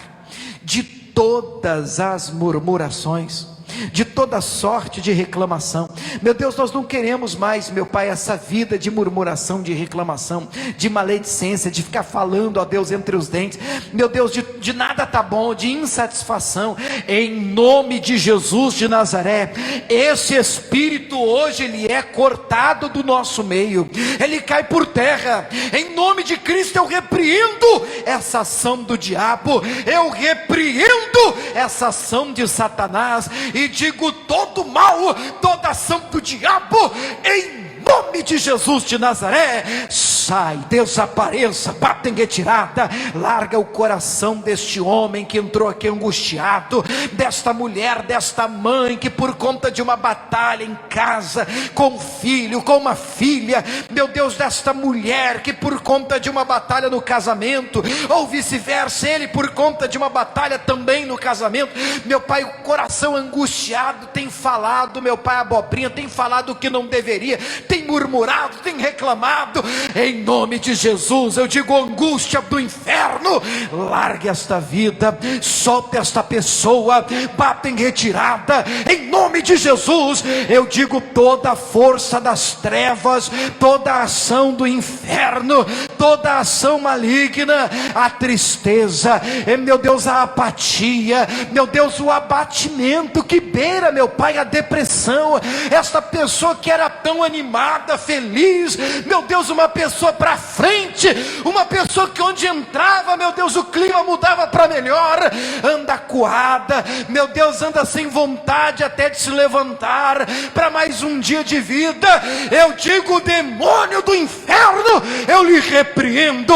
Speaker 1: de todas as murmurações, de toda sorte de reclamação. Meu Deus, nós não queremos mais, meu Pai, essa vida de murmuração, de reclamação, de maledicência, de ficar falando, ó Deus, entre os dentes, meu Deus, de nada tá bom, de insatisfação. Em nome de Jesus de Nazaré, esse espírito hoje, ele é cortado do nosso meio, ele cai por terra. Em nome de Cristo eu repreendo essa ação do diabo, eu repreendo essa ação de Satanás, e digo: todo mal, toda ação do diabo, em nome de Jesus de Nazaré, sai, desapareça, bata em retirada. Larga o coração deste homem que entrou aqui angustiado, desta mulher, desta mãe que por conta de uma batalha em casa, com um filho, com uma filha, meu Deus, desta mulher que por conta de uma batalha no casamento, ou vice-versa, ele por conta de uma batalha também no casamento, meu Pai, o coração angustiado, tem falado, meu Pai, abobrinha, tem falado o que não deveria, tem murmurado, tem reclamado. Em nome de Jesus eu digo: angústia do inferno, largue esta vida, solte esta pessoa, bata em retirada. Em nome de Jesus eu digo: toda a força das trevas, toda a ação do inferno, toda a ação maligna, a tristeza, meu Deus, a apatia, meu Deus, o abatimento que beira, meu Pai, a depressão. Esta pessoa que era tão animada, feliz, meu Deus, uma pessoa para frente, uma pessoa que onde entrava, meu Deus, o clima mudava para melhor, anda acuada, meu Deus, anda sem vontade até de se levantar para mais um dia de vida. Eu digo: demônio do inferno, eu lhe repreendo,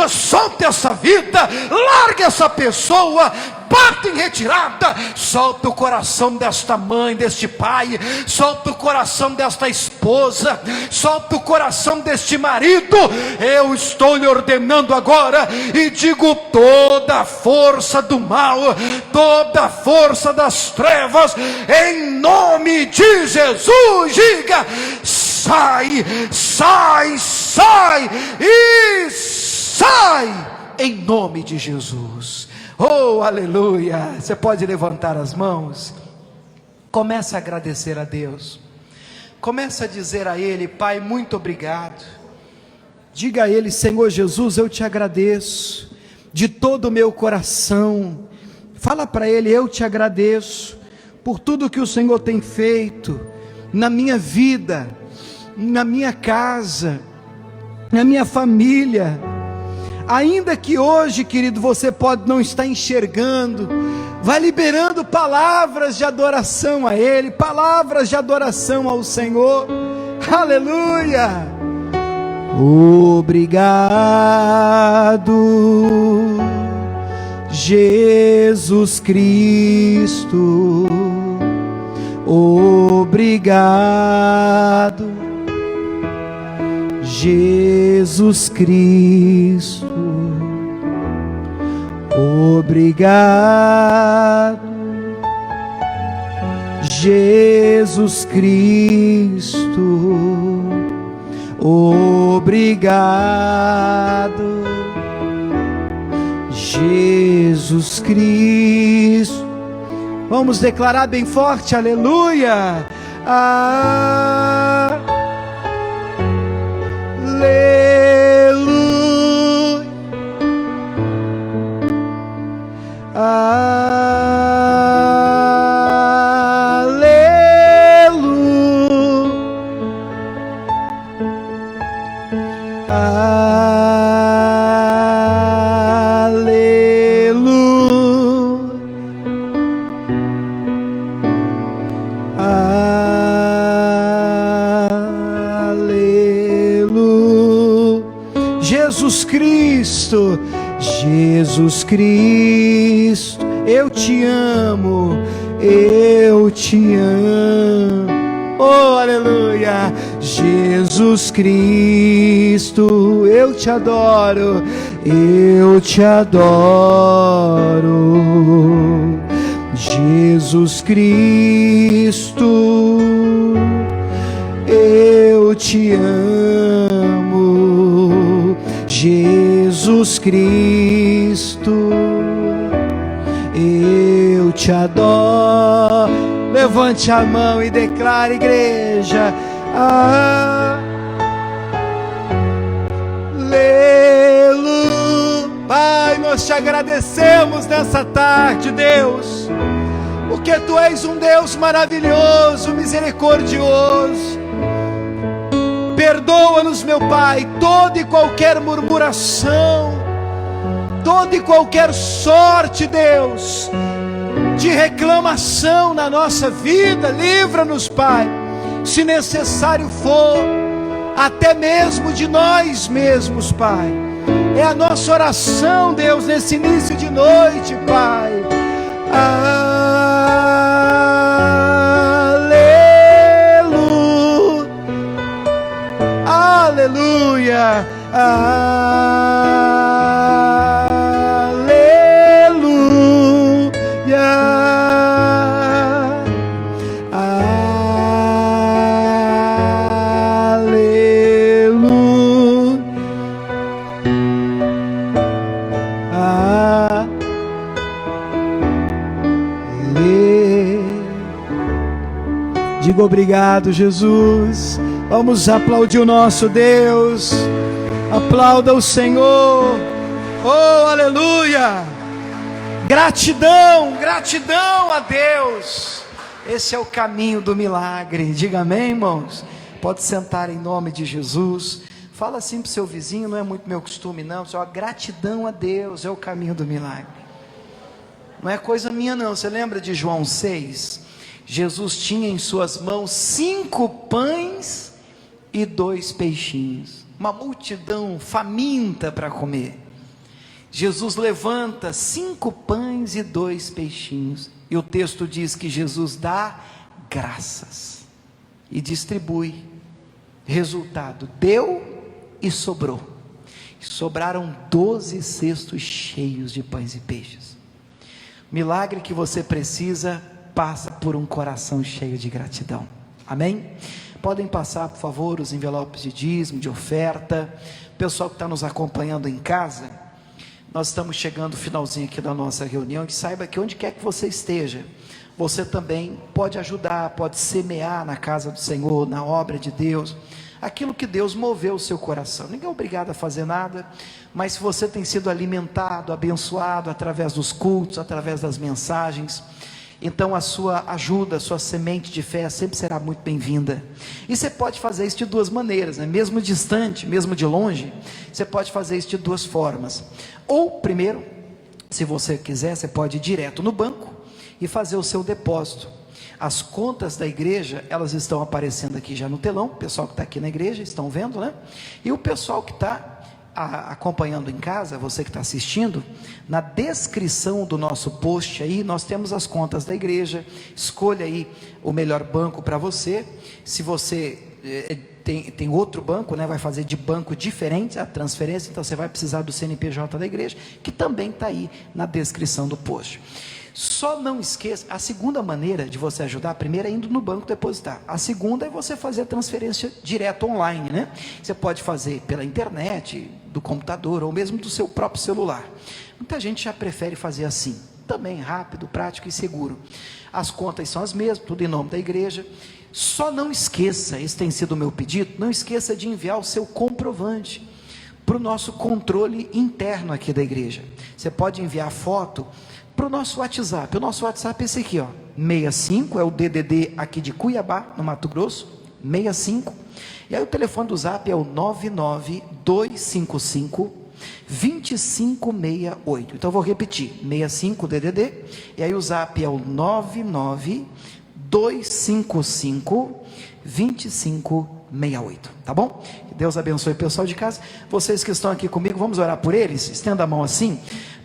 Speaker 1: solte essa vida, largue essa pessoa, bata em retirada. Solta o coração desta mãe, deste pai, solta o coração desta esposa, solta o coração deste marido. Eu estou lhe ordenando agora e digo: toda a força do mal, toda a força das trevas, em nome de Jesus, diga: sai, sai, sai e sai, em nome de Jesus. Oh, aleluia! Você pode levantar as mãos, começa a agradecer a Deus, começa a dizer a Ele: Pai, muito obrigado. Diga a Ele: Senhor Jesus, eu te agradeço de todo o meu coração. Fala para Ele: eu te agradeço por tudo que o Senhor tem feito na minha vida, na minha casa, na minha família. Ainda que hoje, querido, você pode não estar enxergando, vai liberando palavras de adoração a Ele, palavras de adoração ao Senhor. Aleluia! Obrigado, Jesus Cristo, obrigado, Jesus Cristo, obrigado, Jesus Cristo, obrigado, Jesus Cristo. Vamos declarar bem forte: aleluia! Aleluia, Jesus Cristo, Jesus Cristo, eu te amo, eu te amo. Oh, aleluia. Jesus Cristo, eu te adoro, eu te adoro. Jesus Cristo, eu te amo. Jesus Cristo, eu te adoro. Levante a mão e declare, igreja, aleluia. Pai, nós te agradecemos nessa tarde, Deus, porque Tu és um Deus maravilhoso, misericordioso. Perdoa-nos, meu Pai, toda e qualquer murmuração, toda e qualquer sorte, Deus, de reclamação na nossa vida. Livra-nos, Pai, se necessário for, até mesmo de nós mesmos, Pai. É a nossa oração, Deus, nesse início de noite, Pai. Aleluia, diga obrigado, Jesus. Vamos aplaudir o nosso Deus. Aplauda o Senhor. Oh, aleluia. Gratidão, gratidão a Deus. Esse é o caminho do milagre. Diga amém, irmãos. Pode sentar em nome de Jesus. Fala assim para o seu vizinho, não é muito meu costume não. Só gratidão a Deus é o caminho do milagre. Não é coisa minha não. Você lembra de João 6? Jesus tinha em suas mãos 5 pães e 2 peixinhos, uma multidão faminta para comer. Jesus levanta 5 pães e 2 peixinhos, e o texto diz que Jesus dá graças e distribui. Resultado, deu e sobrou. Sobraram 12 cestos cheios de pães e peixes. Milagre que você precisa passa por um coração cheio de gratidão. Amém? Podem passar, por favor, os envelopes de dízimo, de oferta. Pessoal que está nos acompanhando em casa, nós estamos chegando no finalzinho aqui da nossa reunião, e saiba que onde quer que você esteja, você também pode ajudar, pode semear na casa do Senhor, na obra de Deus, aquilo que Deus moveu o seu coração. Ninguém é obrigado a fazer nada, mas se você tem sido alimentado, abençoado através dos cultos, através das mensagens, então a sua ajuda, a sua semente de fé sempre será muito bem-vinda. E você pode fazer isso de 2 maneiras, né? Mesmo distante, mesmo de longe, você pode fazer isso de 2 formas. Ou primeiro, se você quiser, você pode ir direto no banco e fazer o seu depósito. As contas da igreja, elas estão aparecendo aqui já no telão. O pessoal que está aqui na igreja, estão vendo, né? E o pessoal que está acompanhando em casa, você que está assistindo, na descrição do nosso post aí, nós temos as contas da igreja. Escolha aí o melhor banco para você. Se você tem outro banco, né, vai fazer de banco diferente a transferência, então você vai precisar do CNPJ da igreja, que também está aí na descrição do post. Só não esqueça, a segunda maneira de você ajudar, a primeira é indo no banco depositar, a segunda é você fazer a transferência direto online, né? Você pode fazer pela internet, do computador, ou mesmo do seu próprio celular. Muita gente já prefere fazer assim, também rápido, prático e seguro. As contas são as mesmas, tudo em nome da igreja. Só não esqueça, esse tem sido o meu pedido, não esqueça de enviar o seu comprovante para o nosso controle interno aqui da igreja. Você pode enviar foto para o nosso WhatsApp. O nosso WhatsApp é esse aqui, ó, 65, é o DDD aqui de Cuiabá, no Mato Grosso, 65, e aí o telefone do Zap é o 99255-2568, então eu vou repetir, 65 DDD, e aí o Zap é o 99255-2568, tá bom? Que Deus abençoe o pessoal de casa. Vocês que estão aqui comigo, vamos orar por eles? Estenda a mão assim.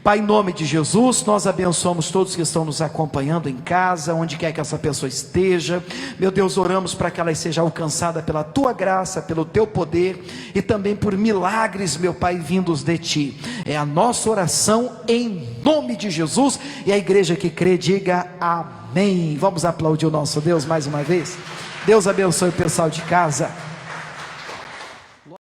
Speaker 1: Pai, em nome de Jesus, nós abençoamos todos que estão nos acompanhando em casa, onde quer que essa pessoa esteja. Meu Deus, oramos para que ela seja alcançada pela Tua graça, pelo Teu poder e também por milagres, meu Pai, vindos de Ti. É a nossa oração em nome de Jesus, e a igreja que crê diga amém. Vamos aplaudir o nosso Deus mais uma vez. Deus abençoe o pessoal de casa.